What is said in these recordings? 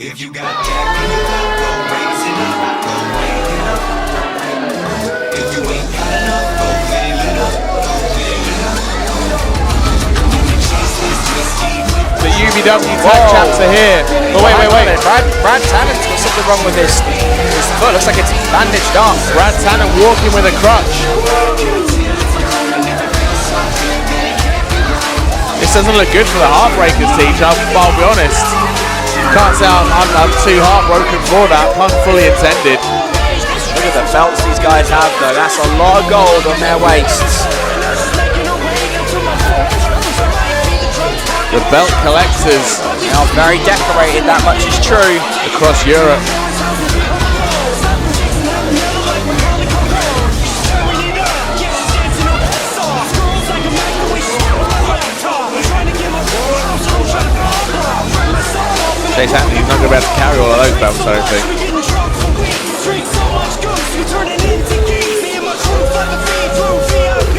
If you got Jack in your cup, go raise it up, go wake it up. If you ain't got enough, go fill it up, go fill it up. The UBW tag champs are here. But wait. Brad Tannen's got something wrong with his foot. Looks like it's bandaged up. Brad Tannen walking with a crutch. This doesn't look good for the Heartbreakers team, I'll be honest. Can't say I'm too heartbroken for that, pun fully intended. Look at the belts these guys have though, that's a lot of gold on their waists. The belt collectors. They are very decorated, that much is true. Across Europe. Chase Hackney, he's not going to be able to carry all of those belts, I don't think.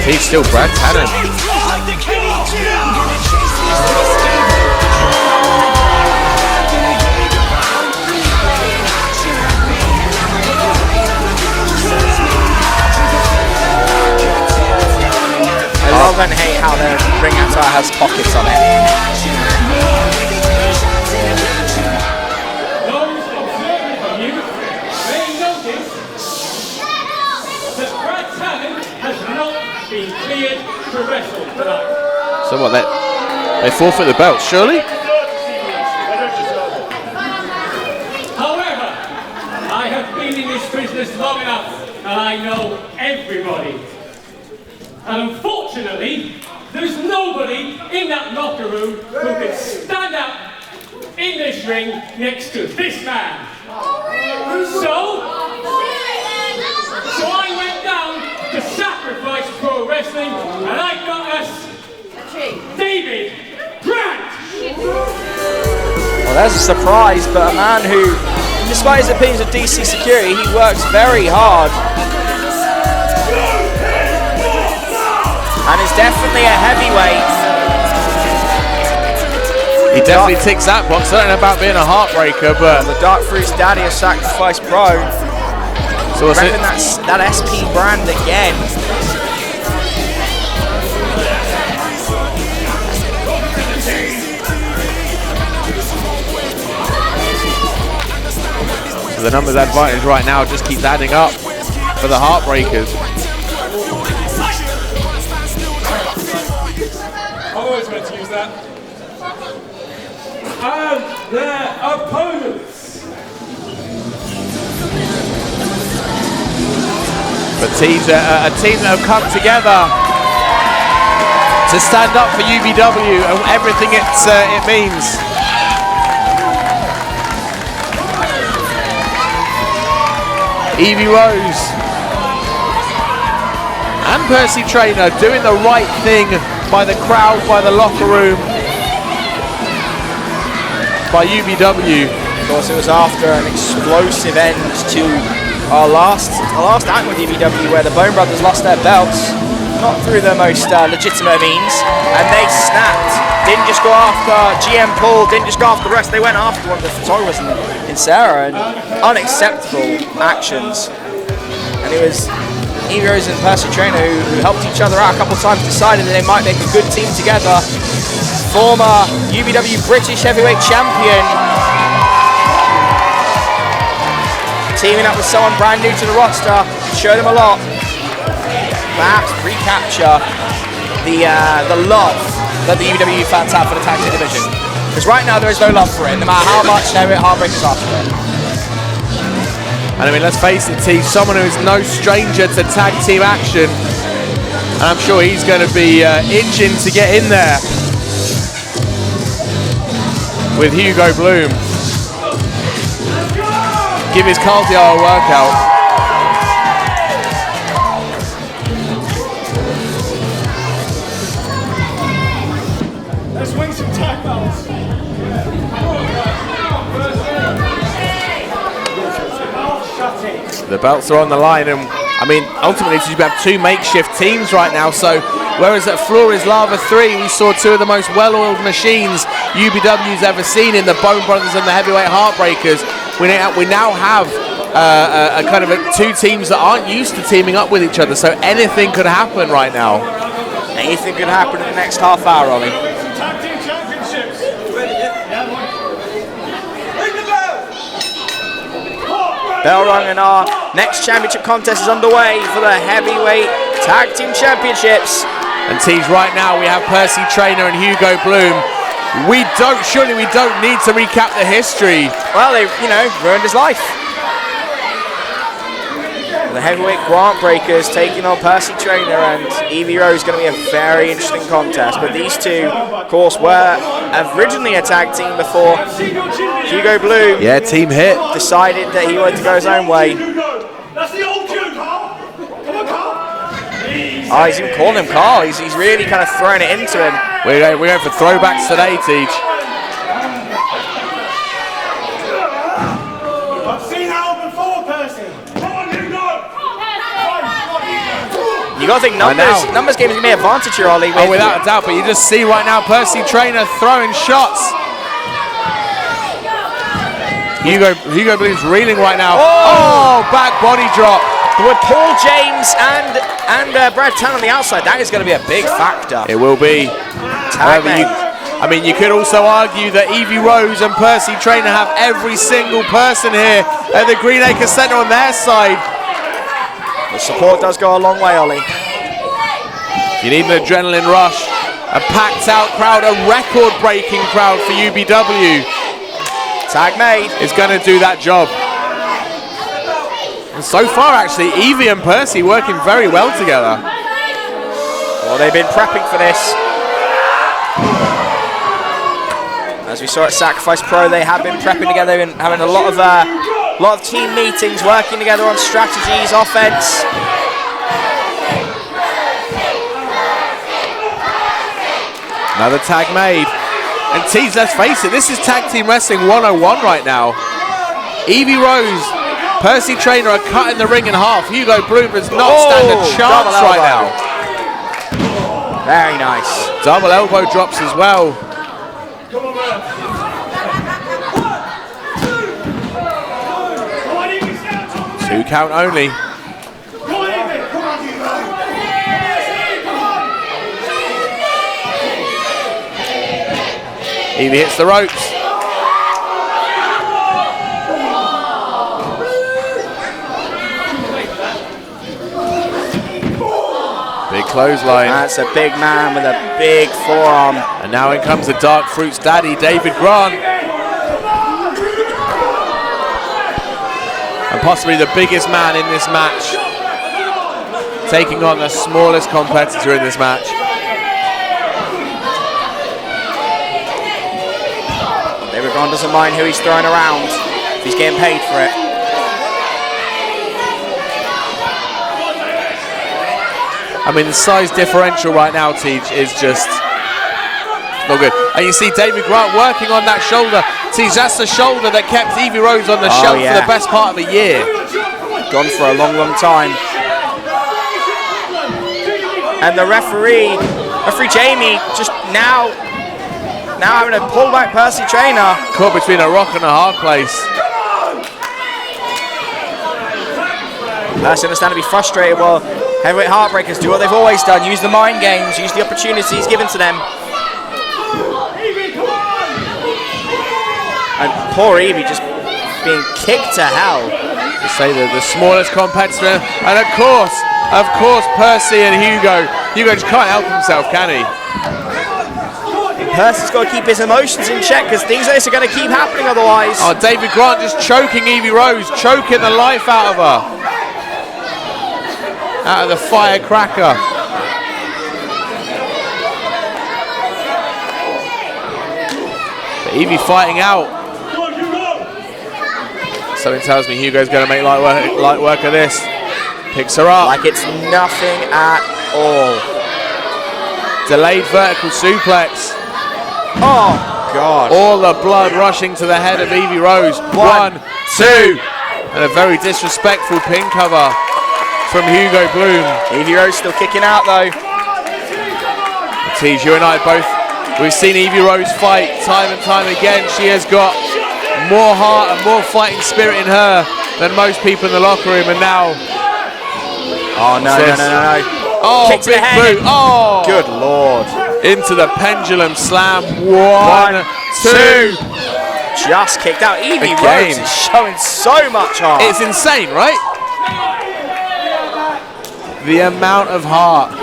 He's still Brad Tannen. I love and hate how the ring attire has pockets on it. So what, they forfeit the belt, surely? However, I have been in this business long enough and I know everybody. And unfortunately, there's nobody in that locker room who can stand up in this ring next to this man. So I went down to Sacrifice Pro Wrestling and I got us David Grant! Well, there's a surprise, but a man who, despite his opinions of DC security, he works very hard. And is definitely a heavyweight. He definitely ticks that box. I don't know about being a heartbreaker, but the Dark Fruit's daddy of Sacrifice Pro. So what's it? That SP brand again. So the numbers advantage right now just keeps adding up for the Heartbreakers. I always meant to use that. And their opponents. But teams a team that have come together to stand up for UBW and everything it means. Evie Rose and Percy Trayner doing the right thing by the crowd, by the locker room, by UBW. Of course, it was after an explosive end to our last act with UBW, where the Bone Brothers lost their belts, not through the most legitimate means, and they snapped. Didn't just go after GM Paul, didn't just go after the rest, they went after one of the photographers in Sarah, and unacceptable actions. And it was Evie Rose and Percy Trayner who helped each other out a couple of times, decided that they might make a good team together. Former UBW British Heavyweight Champion teaming up with someone brand new to the roster, show them a lot. Perhaps recapture the love that the UBW fans have for the tag team division. Because right now there is no love for it, no matter how much Heartbreakers are for it. And I mean, let's face it, T, someone who is no stranger to tag team action, and I'm sure he's going to be itching to get in there with Hugo Bloom. Give his cardio a workout. Let's win some tag belts. The belts are on the line, and I mean, ultimately, you have two makeshift teams right now, so Whereas at Floor is Lava 3, we saw two of the most well-oiled machines UBW's ever seen in the Bone Brothers and the Heavyweight Heartbreakers. We now have a kind of two teams that aren't used to teaming up with each other, so anything could happen right now. Anything could happen in the next half hour, Ollie. Tag team championships. Bell rung and our next championship contest is underway for the heavyweight tag team championships. And teams right now, we have Percy Trayner and Hugo Bloom. Surely we don't need to recap the history. Well, they, ruined his life. The heavyweight Heartbreakers taking on Percy Trayner and Evie Rose. Going to be a very interesting contest. But these two, of course, were originally a tag team before Hugo Bloom team hit. decided that he wanted to go his own way. That's the old cue, Carl. Come on, Carl. Oh, he's even calling him Carl. He's really kind of throwing it into him. We're going for throwbacks today, Teach. I've seen how before, Percy. Come on, Hugo. You got to think numbers games give me advantage here, Ollie. Oh, without a doubt, but you just see right now Percy Trayner throwing shots. Hugo Bloom's reeling right now. Oh, back body drop. With Paul James and Brad Tan on the outside, that is going to be a big factor. It will be. However, you could also argue that Evie Rose and Percy Trayner have every single person here at the Greenacre Centre on their side. The support does go a long way, Ollie. You need an adrenaline rush. A packed out crowd, a record-breaking crowd for UBW. Tag made. Is going to do that job. And so far, actually, Evie and Percy working very well together. Well, they've been prepping for this. As we saw at Sacrifice Pro, they have been prepping together and having a lot of team meetings, working together on strategies, offense. Another tag made. And teams, let's face it, this is Tag Team Wrestling 101 right now. Evie Rose, Percy Trayner are cutting the ring in half. Hugo Bloom does not stand a chance right now. Very nice. Double elbow drops as well. 2 count only. Evie hits the ropes. Big clothesline. That's a big man with a big forearm. And now in comes the Dark Fruits daddy, David Grant. And possibly the biggest man in this match, taking on the smallest competitor in this match. David Grant doesn't mind who he's throwing around if he's getting paid for it. I mean, the size differential right now, Teach, is just not good. And you see David Grant working on that shoulder. Teach, that's the shoulder that kept Evie Rose on the shelf for the best part of a year. Gone for a long, long time. And the referee Jamie, just now having to pull back Percy Trayner. Caught between a rock and a hard place. Percy understandably frustrated. Well, heavyweight Heartbreakers do what they've always done, use the mind games, use the opportunities given to them. And poor Evie just being kicked to hell. To say that the smallest competitor, and of course, Percy and Hugo just can't help himself, can he? Percy's got to keep his emotions in check because things like this are going to keep happening otherwise. Oh, David Grant just choking Evie Rose, choking the life out of her. Out of the firecracker. But Evie fighting out. Something tells me Hugo's going to make light work of this. Picks her up. Like it's nothing at all. Delayed vertical suplex. Oh, God. All the blood rushing to the head of Evie Rose. 1, 2. And a very disrespectful pin cover from Hugo Bloom. Evie Rose still kicking out though. Teej, you and I both, we've seen Evie Rose fight time and time again. She has got more heart and more fighting spirit in her than most people in the locker room, and now... Oh, no. Oh, Kick to the big head. boot. Oh! Good Lord. Into the pendulum slam. One, two. Just kicked out. Evie Again. Rose is showing so much heart. It's insane, right? The amount of heart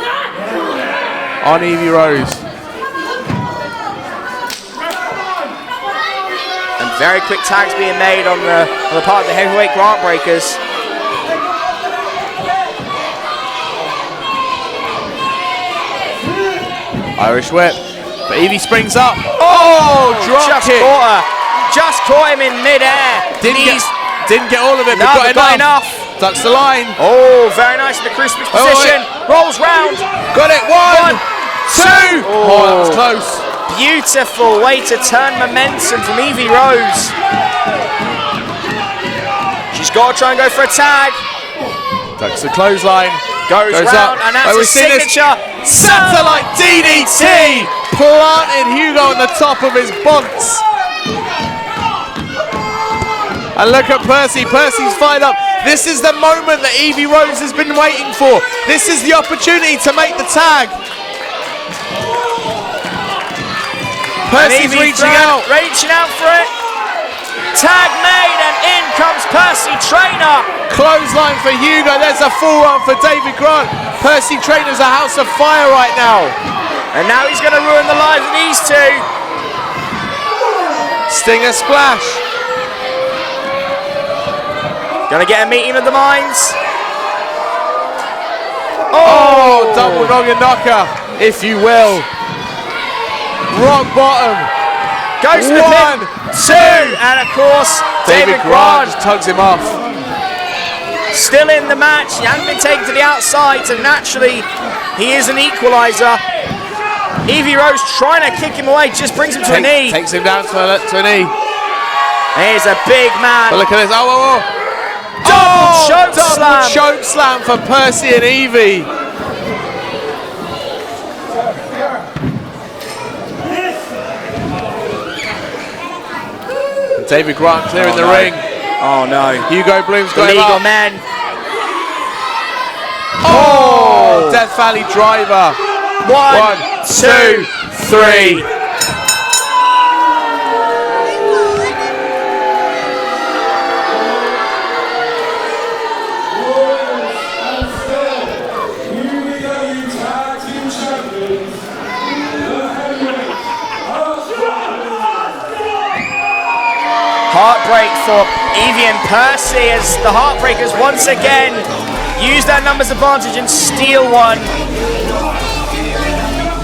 on Evie Rose. And very quick tags being made on the part of the heavyweight Heartbreakers. Irish whip. But Evie springs up. Oh, drop kick. Just caught him in midair. Didn't get all of it, No, but got enough. Ducks the line. Oh, very nice in the crucifix position. Rolls round. Got it. One, two. Oh, that was close. Beautiful way to turn momentum from Evie Rose. She's got to try and go for a tag. Ducks the clothesline. Goes round, up. and that's his signature. Satellite DDT. Planted Hugo on the top of his bonds. And look at Percy. Percy's fired up. This is the moment that Evie Rose has been waiting for. This is the opportunity to make the tag. Percy's reaching out for it. Tag made, and in comes Percy Trayner. Clothesline for Hugo. There's a full run for David Grant. Percy Trayner's a house of fire right now. And now he's going to ruin the lives of these two. Stinger splash. Going to get a meeting of the minds. Oh, double noggin knocker, if you will. Rock bottom. Goes to the pin. Two. And of course, David Grant just tugs him off. Still in the match. He hasn't been taken to the outside, so naturally he is an equalizer. Evie Rose trying to kick him away, just brings him to a knee. Takes him down to a knee. Here's a big man. But look at this. Double choke slam for Percy and Evie. David Grant clearing the ring. Oh no. Hugo Bloom's got him legal up. man. Oh! Death Valley driver. One, two, three. Heartbreak for Evie and Percy as the Heartbreakers once again use their numbers advantage and steal one.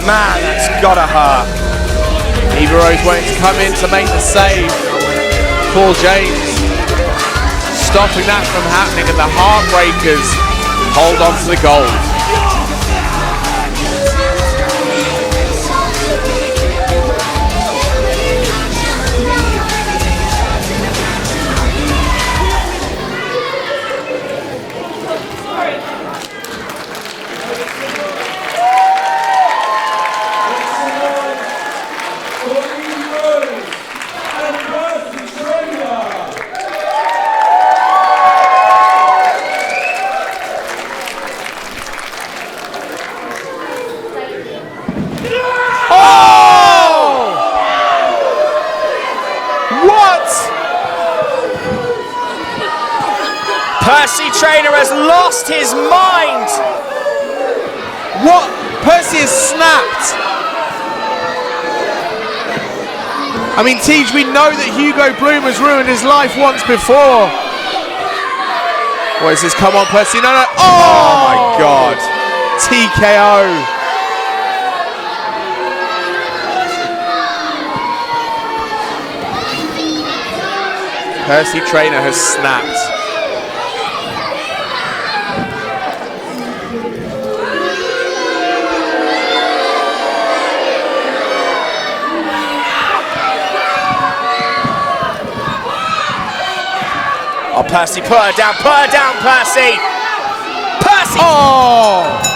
Man, that's gotta hurt. Evie Rose wanting to come in to make the save. Paul James stopping that from happening, and the Heartbreakers hold on to the gold. Percy Trayner has lost his mind. What? Percy has snapped. I mean, Teej, we know that Hugo Bloom has ruined his life once before. What is this? Come on, Percy. No, no. Oh my God. TKO. Percy Trayner has snapped. Oh, Percy, put her down, Percy! Percy! Oh!